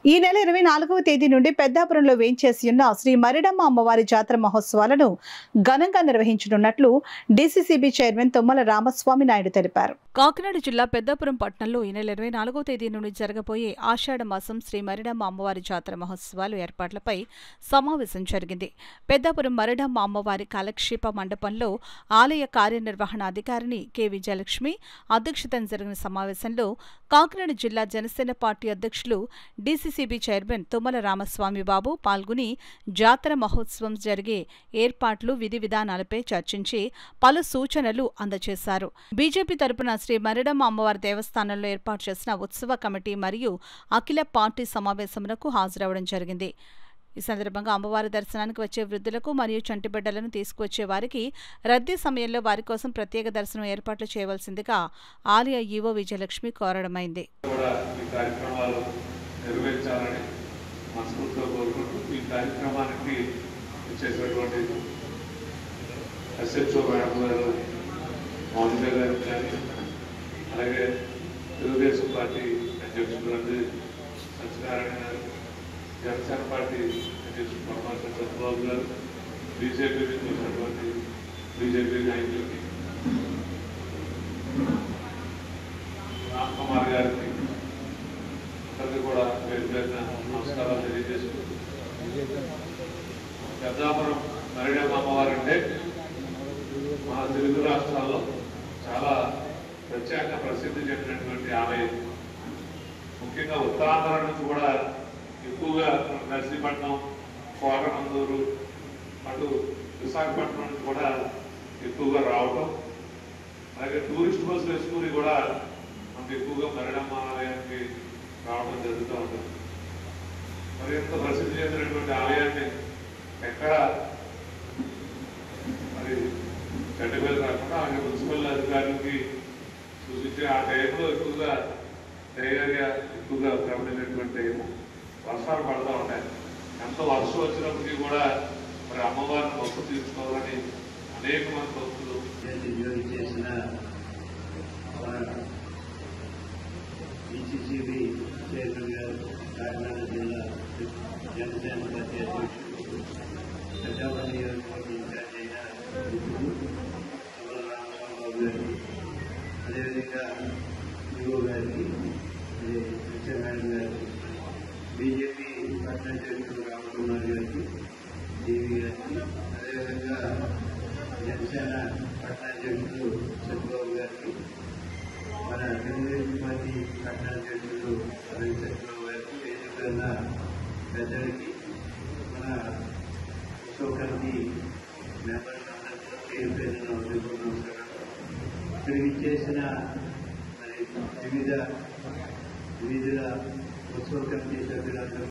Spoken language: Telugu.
ఈ నెల 24వ తేదీ నుండి పెద్దాపురంలో వేంచేసి ఉన్న శ్రీ మరిడమ్మ అమ్మవారి జాతర మహోత్సవాలను ఘనంగా నిర్వహించనున్నట్లు డీసీసీబీ చైర్మన్ తుమ్మల రామస్వామి నాయుడు తెలిపారు. కాకినాడ జిల్లా పెద్దాపురం పట్టణంలో ఈ నెల 24వ తేదీ నుండి జరగబోయే ఆషాఢ మాసం శ్రీ మరిడమ్మ అమ్మవారి జాతర మహోత్సవాలు ఏర్పాట్లపై సమావేశం జరిగింది. పెద్దాపురం మరిడమ్మ అమ్మవారి కాలక్షేప మండపంలో ఆలయ కార్యనిర్వహణాధికారిని కె విజయలక్ష్మి అధ్యక్షతన జరిగిన సమావేశంలో కాకినాడ జిల్లా జనసేన పార్టీ అధ్యక్షులు డీసీసీబీ చైర్మన్ తుమ్మల రామస్వామి బాబు పాల్గొని జాతర మహోత్సవం జరిగే ఏర్పాట్లు విధి విధానాలపై చర్చించి పలు సూచనలు అందజేశారు. బీజేపీ తరపున శ్రీ మరిడమ్మ అమ్మవారి దేవస్థానంలో ఏర్పాటు చేసిన ఉత్సవ కమిటీ మరియు అఖిల పార్టీ సమావేశమునకు హాజరవడం జరిగింది. ఈ సందర్భంగా అమ్మవారి దర్శనానికి వచ్చే వృద్ధులకు మరియు చంటిబిడ్డలను తీసుకువచ్చే వారికి రద్దీ సమయంలో వారి కోసం ప్రత్యేక దర్శనం ఏర్పాట్లు చేయవలసిందిగా ఆలయ ఈవో విజయలక్ష్మి కోరడమైంది. నిర్వహించాలని మనస్ఫూర్తిగా కోరుకుంటూ ఈ కార్యక్రమానికి వచ్చేటటువంటి ఎస్హెచ్ఓ మేడం గారు మౌనిక గారు కానీ అలాగే తెలుగుదేశం పార్టీ అధ్యక్షులు సత్యనారాయణ గారు, జనసేన పార్టీ అధ్యక్షులు పరమాత్మ చంద్రబాబు గారు, బీజేపీ నుంచి వచ్చినటువంటి బీజేపీ నాయకులకి, రామ్ కుమార్ గారికి కూడా నమస్కారాలు తెలియజేస్తూ, పెద్దాపురం మరిడమ్మ అమ్మవారు అంటే మన తెలుగు రాష్ట్రాల్లో చాలా ప్రత్యేక ప్రసిద్ధి చెందినటువంటి ఆలయం. ముఖ్యంగా ఉత్తరాంధ్ర నుంచి కూడా ఎక్కువగా నర్సీపట్నం, కోటనందూరు, అటు విశాఖపట్నం నుంచి కూడా ఎక్కువగా రావటం, అలాగే టూరిస్ట్ బస్సులు వేసుకుని కూడా మనకు ఎక్కువగా మరిడమ్మ ఆలయానికి రావడం జరుగుతూ ఉంటుంది. మరి ఎంత ప్రసిద్ధి చెందినటువంటి ఆలయాన్ని ఎక్కడ మరి గడ్డ మీద రాకుండా ఆయన మున్సిపల్ అధికారులకి సూచించి ఆ టైంలో ఎక్కువగా తయారీగా ఎక్కువగా ప్రబడినటువంటి టైము వర్షాలు పడుతూ ఉంటాయి. ఎంత వర్షం వచ్చినప్పటికీ కూడా మరి అమ్మవారిని మొక్కు తీర్చుకోవాలని అనేక మంది భక్తులు చేసిన డీసీసీబీ చైర్మన్ గారు, కాకినాడ జిల్లా జనసేన పార్టీ అధ్యక్షులు, పెద్దాపురం నియోజకవర్గం ఇన్ఛార్జ్ అయిన తుమ్మల రామస్వామిబాబు గారికి, అదేవిధంగా ఈవో గారికి, సత్యనారాయణ గారికి, బీజేపీ పట్టణ అధ్యక్షులు రామకుమార్ గారికి, దేవి గారికి, అదేవిధంగా జనసేన పట్టణ అధ్యక్షులు చంద్రబాబు గారికి, మన తెలుగుదేశం పార్టీ పట్టణాధ్యక్షులు సత్యబాబు గారికి, వేదికన్న పెద్దలకి, మన ఉత్సవ కమిటీ మెంబర్స్ అందరికీ పేరు పేరున నమస్కారం. ఇక్కడికి ఇచ్చేసిన మరి వివిధ ఉత్సవ కమిటీ సభ్యులందరూ